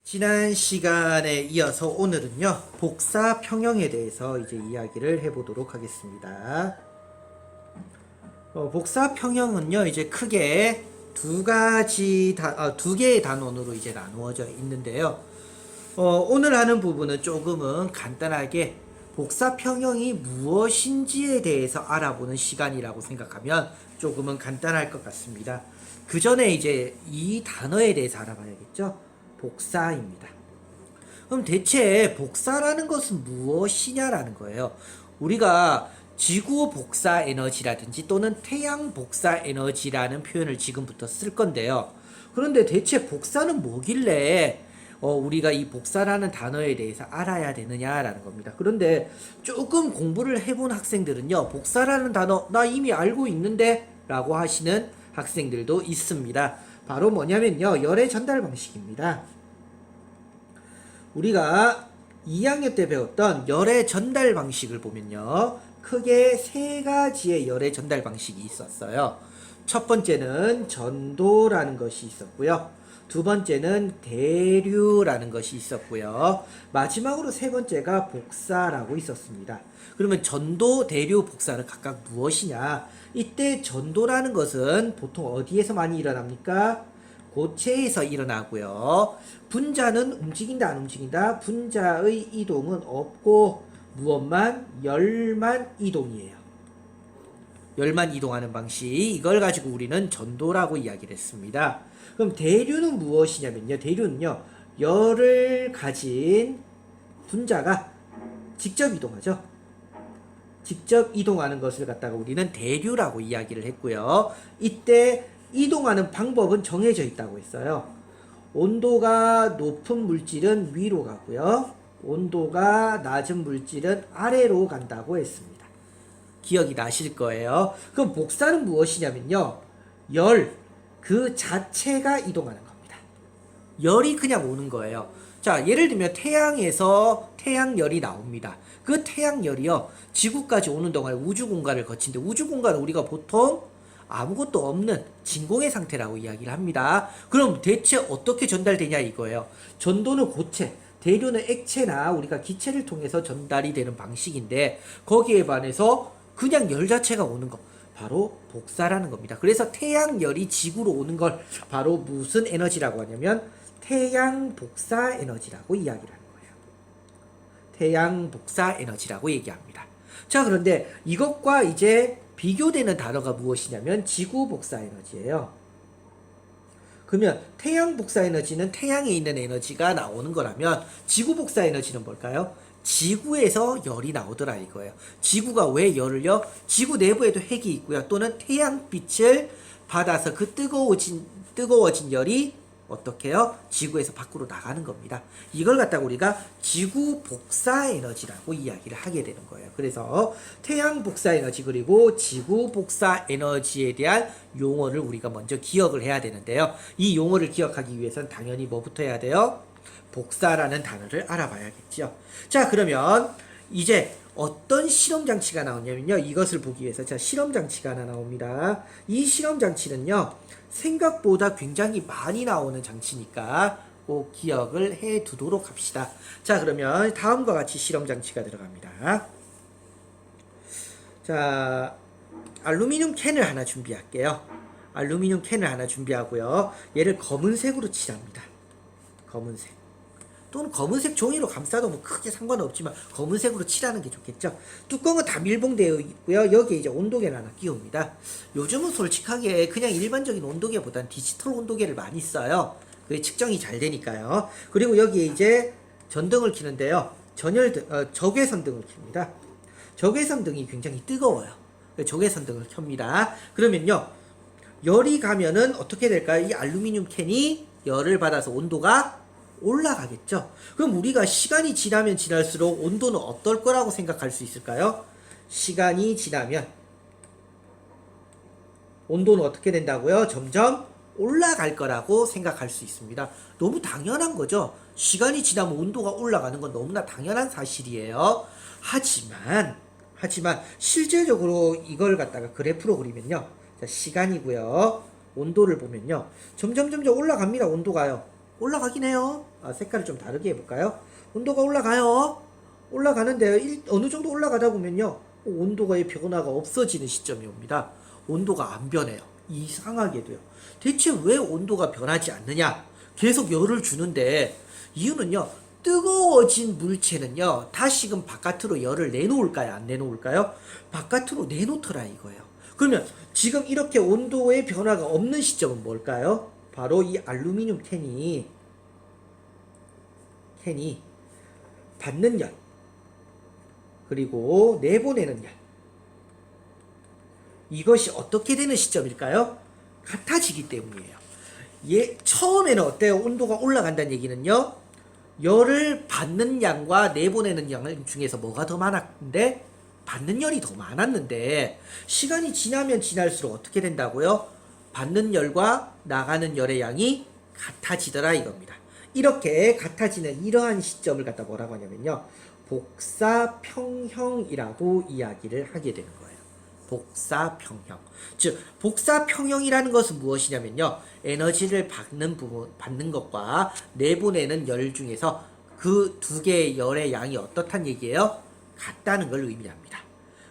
지난 시간에 이어서 오늘은요, 복사 평형에 대해서 이제 이야기를 해보도록 하겠습니다. 복사 평형은요, 이제 크게 두 개의 단원으로 이제 나누어져 있는데요. 오늘 하는 부분은 조금은 간단하게 복사 평형이 무엇인지에 대해서 알아보는 시간이라고 생각하면 조금은 간단할 것 같습니다. 그 전에 이제 이 단어에 대해서 알아봐야겠죠? 복사입니다. 그럼 대체 복사라는 것은 무엇이냐라는 거예요. 우리가 지구 복사 에너지라든지 또는 태양 복사 에너지라는 표현을 지금부터 쓸 건데요. 그런데 대체 복사는 뭐길래 우리가 이 복사라는 단어에 대해서 알아야 되느냐라는 겁니다. 그런데 조금 공부를 해본 학생들은요, 복사라는 단어 나 이미 알고 있는데 라고 하시는 학생들도 있습니다. 바로 뭐냐면요, 열의 전달 방식입니다. 우리가 2학년 때 배웠던 열의 전달 방식을 보면요, 크게 세 가지의 열의 전달 방식이 있었어요. 첫 번째는 전도라는 것이 있었고요. 두 번째는 대류라는 것이 있었고요. 마지막으로 세 번째가 복사라고 있었습니다. 그러면 전도, 대류, 복사는 각각 무엇이냐? 이때 전도라는 것은 보통 어디에서 많이 일어납니까? 고체에서 일어나고요. 분자는 움직인다 안 움직인다? 분자의 이동은 없고 무엇만? 열만 이동이에요. 열만 이동하는 방식, 이걸 가지고 우리는 전도라고 이야기를 했습니다. 그럼 대류는 무엇이냐면요, 대류는요, 열을 가진 분자가 직접 이동하죠. 직접 이동하는 것을 갖다가 우리는 대류라고 이야기를 했고요. 이때 이동하는 방법은 정해져 있다고 했어요. 온도가 높은 물질은 위로 가고요, 온도가 낮은 물질은 아래로 간다고 했습니다. 기억이 나실 거예요. 그럼 복사는 무엇이냐면요, 열 그 자체가 이동하는 겁니다. 열이 그냥 오는 거예요. 자, 예를 들면 태양에서 태양열이 나옵니다. 그 태양열이요, 지구까지 오는 동안 우주 공간을 거친데, 우주 공간은 우리가 보통 아무것도 없는 진공의 상태라고 이야기를 합니다. 그럼 대체 어떻게 전달되냐 이거예요. 전도는 고체, 대류는 액체나 우리가 기체를 통해서 전달이 되는 방식인데, 거기에 반해서 그냥 열 자체가 오는 거, 바로 복사라는 겁니다. 그래서 태양열이 지구로 오는 걸 바로 무슨 에너지라고 하냐면 태양 복사 에너지라고 이야기를 하는 거예요. 태양 복사 에너지라고 얘기합니다. 자, 그런데 이것과 이제 비교되는 단어가 무엇이냐면 지구 복사 에너지예요. 그러면 태양 복사 에너지는 태양에 있는 에너지가 나오는 거라면 지구 복사 에너지는 뭘까요? 지구에서 열이 나오더라 이거예요. 지구가 왜 열을요? 지구 내부에도 핵이 있고요. 또는 태양빛을 받아서 그 뜨거워진 열이 어떻게 해요? 지구에서 밖으로 나가는 겁니다. 이걸 갖다가 우리가 지구 복사 에너지라고 이야기를 하게 되는 거예요. 그래서 태양 복사 에너지 그리고 지구 복사 에너지에 대한 용어를 우리가 먼저 기억을 해야 되는데요. 이 용어를 기억하기 위해서는 당연히 뭐부터 해야 돼요? 복사라는 단어를 알아봐야겠죠. 자, 그러면 이제 어떤 실험 장치가 나오냐면요, 이것을 보기 위해서 자, 실험 장치가 하나 나옵니다. 이 실험 장치는요, 생각보다 굉장히 많이 나오는 장치니까 꼭 기억을 해 두도록 합시다. 자, 그러면 다음과 같이 실험 장치가 들어갑니다. 자, 알루미늄 캔을 하나 준비할게요. 알루미늄 캔을 하나 준비하고요, 얘를 검은색으로 칠합니다. 검은색 또는 검은색 종이로 감싸도 뭐 크게 상관없지만 검은색으로 칠하는 게 좋겠죠. 뚜껑은 다 밀봉되어 있고요. 여기에 이제 온도계를 하나 끼웁니다. 요즘은 솔직하게 그냥 일반적인 온도계보다는 디지털 온도계를 많이 써요. 그게 측정이 잘 되니까요. 그리고 여기에 이제 전등을 켜는데요, 적외선등을 켭니다. 적외선등이 굉장히 뜨거워요. 적외선등을 켭니다. 그러면요, 열이 가면은 어떻게 될까요? 이 알루미늄 캔이 열을 받아서 온도가 올라가겠죠. 그럼 우리가 시간이 지나면 지날수록 온도는 어떨 거라고 생각할 수 있을까요? 시간이 지나면 온도는 어떻게 된다고요? 점점 올라갈 거라고 생각할 수 있습니다. 너무 당연한 거죠. 시간이 지나면 온도가 올라가는 건 너무나 당연한 사실이에요. 하지만 실제적으로 이걸 갖다가 그래프로 그리면요, 자, 시간이고요, 온도를 보면요, 점점 올라갑니다. 온도가요. 올라가긴 해요. 색깔을 좀 다르게 해볼까요? 온도가 올라가요. 올라가는데 어느 정도 올라가다 보면요. 온도가의 변화가 없어지는 시점이 옵니다. 온도가 안 변해요. 이상하게도요. 대체 왜 온도가 변하지 않느냐? 계속 열을 주는데 이유는요. 뜨거워진 물체는요. 다시금 바깥으로 열을 내놓을까요? 안 내놓을까요? 바깥으로 내놓더라 이거예요. 그러면 지금 이렇게 온도의 변화가 없는 시점은 뭘까요? 바로 이 알루미늄 캔이 받는 열 그리고 내보내는 열 이것이 어떻게 되는 시점일까요? 같아지기 때문이에요. 처음에는 어때요? 온도가 올라간다는 얘기는요. 열을 받는 양과 내보내는 양 중에서 뭐가 더 많았는데 받는 열이 더 많았는데 시간이 지나면 지날수록 어떻게 된다고요? 받는 열과 나가는 열의 양이 같아지더라 이겁니다. 이렇게 같아지는 이러한 시점을 갖다 뭐라고 하냐면요. 복사평형이라고 이야기를 하게 되는 거예요. 복사평형. 즉 복사평형이라는 것은 무엇이냐면요. 에너지를 받는 것과 내보내는 열 중에서 그 두 개의 열의 양이 어떻단 얘기예요? 같다는 걸 의미합니다.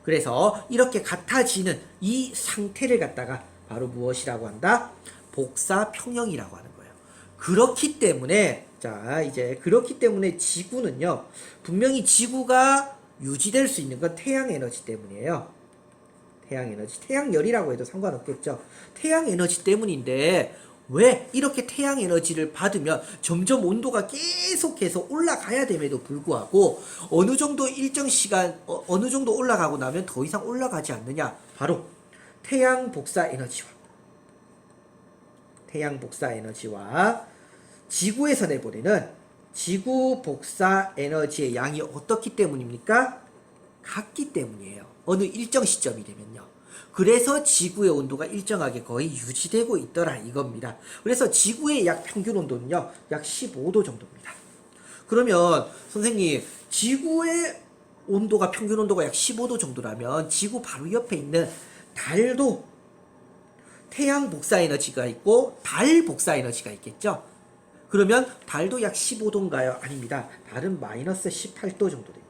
그래서 이렇게 같아지는 이 상태를 갖다가 바로 무엇이라고 한다? 복사평형이라고 하는 거예요. 그렇기 때문에 그렇기 때문에 지구는요. 분명히 지구가 유지될 수 있는 건 태양 에너지 때문이에요. 태양 에너지, 태양열이라고 해도 상관없겠죠. 태양 에너지 때문인데 왜 이렇게 태양 에너지를 받으면 점점 온도가 계속해서 올라가야 됨에도 불구하고 어느 정도 일정 시간 어느 정도 올라가고 나면 더 이상 올라가지 않느냐? 바로 태양 복사 에너지와 지구에서 내보내는 지구 복사 에너지의 양이 어떻기 때문입니까? 같기 때문이에요. 어느 일정 시점이 되면요. 그래서 지구의 온도가 일정하게 거의 유지되고 있더라 이겁니다. 그래서 지구의 약 평균 온도는요. 약 15도 정도입니다. 그러면 선생님 지구의 온도가 평균 온도가 약 15도 정도라면 지구 바로 옆에 있는 달도 태양 복사 에너지가 있고 달 복사 에너지가 있겠죠. 그러면 달도 약 15도인가요? 아닙니다. 달은 마이너스 18도 정도 됩니다.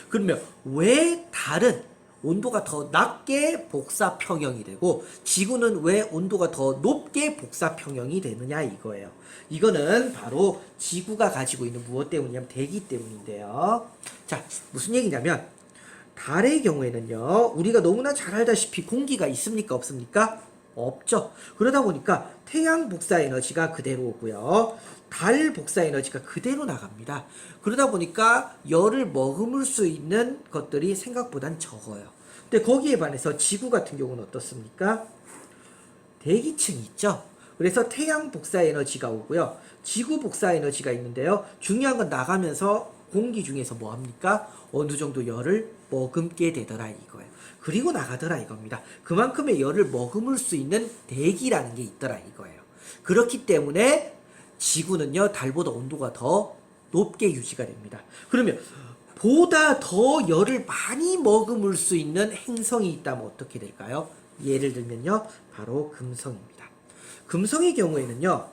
그러면 왜 달은 온도가 더 낮게 복사평형이 되고 지구는 왜 온도가 더 높게 복사평형이 되느냐 이거예요. 이거는 바로 지구가 가지고 있는 무엇 때문이냐면 대기 때문인데요. 자, 무슨 얘기냐면 달의 경우에는요. 우리가 너무나 잘 알다시피 공기가 있습니까? 없습니까? 없죠. 그러다 보니까 태양 복사 에너지가 그대로 오고요. 달 복사 에너지가 그대로 나갑니다. 그러다 보니까 열을 머금을 수 있는 것들이 생각보단 적어요. 근데 거기에 반해서 지구 같은 경우는 어떻습니까? 대기층이 있죠. 그래서 태양 복사 에너지가 오고요. 지구 복사 에너지가 있는데요. 중요한 건 나가면서 공기 중에서 뭐합니까? 어느 정도 열을 머금게 되더라 이거예요. 그리고 나가더라 이겁니다. 그만큼의 열을 머금을 수 있는 대기라는 게 있더라 이거예요. 그렇기 때문에 지구는요. 달보다 온도가 더 높게 유지가 됩니다. 그러면 보다 더 열을 많이 머금을 수 있는 행성이 있다면 어떻게 될까요? 예를 들면요. 바로 금성입니다. 금성의 경우에는요.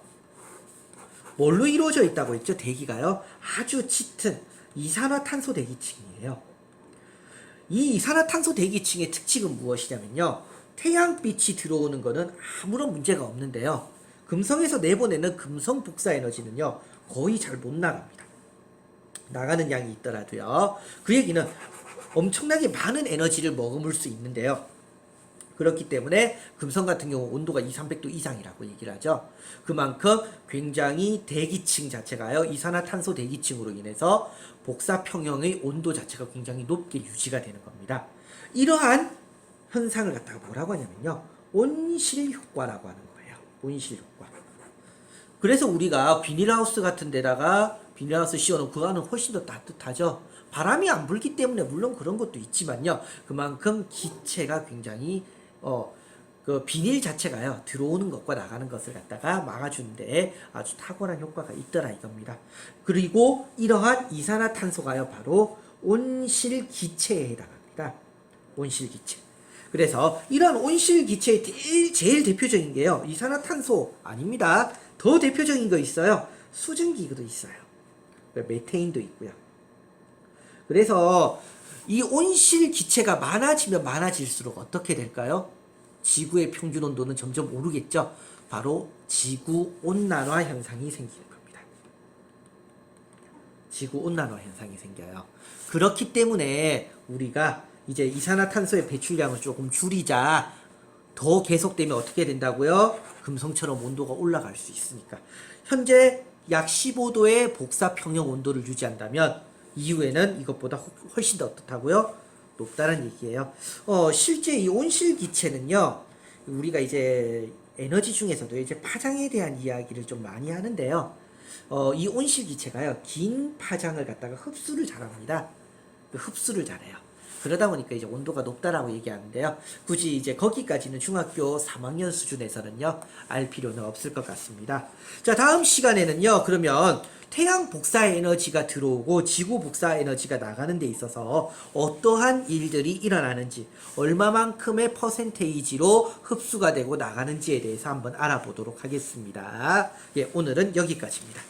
뭘로 이루어져 있다고 했죠? 대기가요. 아주 짙은 이산화탄소 대기층이에요. 이 이산화탄소 대기층의 특징은 무엇이냐면요. 태양빛이 들어오는 거는 아무런 문제가 없는데요. 금성에서 내보내는 금성 복사 에너지는요. 거의 잘 못 나갑니다. 나가는 양이 있더라도요. 그 얘기는 엄청나게 많은 에너지를 머금을 수 있는데요. 그렇기 때문에 금성 같은 경우 온도가 200~300도 이상이라고 얘기를 하죠. 그만큼 굉장히 대기층 자체가요. 이산화탄소 대기층으로 인해서 복사평형의 온도 자체가 굉장히 높게 유지가 되는 겁니다. 이러한 현상을 갖다가 뭐라고 하냐면요. 온실 효과라고 하는 거예요. 온실 효과. 그래서 우리가 비닐하우스 같은 데다가 비닐하우스 씌워놓고 그 안은 훨씬 더 따뜻하죠. 바람이 안 불기 때문에 물론 그런 것도 있지만요. 그만큼 기체가 굉장히 그 비닐 자체가요. 들어오는 것과 나가는 것을 갖다가 막아주는데 아주 탁월한 효과가 있더라 이겁니다. 그리고 이러한 이산화탄소가요. 바로 온실기체에 해당합니다. 온실기체. 그래서 이런 온실기체의 제일 대표적인 게요. 이산화탄소 아닙니다. 더 대표적인 거 있어요. 수증기도 있어요. 메테인도 있고요. 그래서 이 온실 기체가 많아지면 많아질수록 어떻게 될까요? 지구의 평균 온도는 점점 오르겠죠. 바로 지구 온난화 현상이 생기는 겁니다. 지구 온난화 현상이 생겨요. 그렇기 때문에 우리가 이제 이산화탄소의 배출량을 조금 줄이자. 더 계속되면 어떻게 된다고요? 금성처럼 온도가 올라갈 수 있으니까. 현재 약 15도의 복사평형 온도를 유지한다면 이후에는 이것보다 훨씬 더 어떻다고요? 높다는 얘기예요. 실제 이 온실기체는요, 우리가 이제 에너지 중에서도 이제 파장에 대한 이야기를 좀 많이 하는데요. 이 온실기체가요, 긴 파장을 갖다가 흡수를 잘합니다. 흡수를 잘해요. 그러다 보니까 이제 온도가 높다라고 얘기하는데요. 굳이 이제 거기까지는 중학교 3학년 수준에서는요, 알 필요는 없을 것 같습니다. 자, 다음 시간에는요, 그러면 태양 복사 에너지가 들어오고 지구 복사 에너지가 나가는 데 있어서 어떠한 일들이 일어나는지, 얼마만큼의 퍼센테이지로 흡수가 되고 나가는지에 대해서 한번 알아보도록 하겠습니다. 예, 오늘은 여기까지입니다.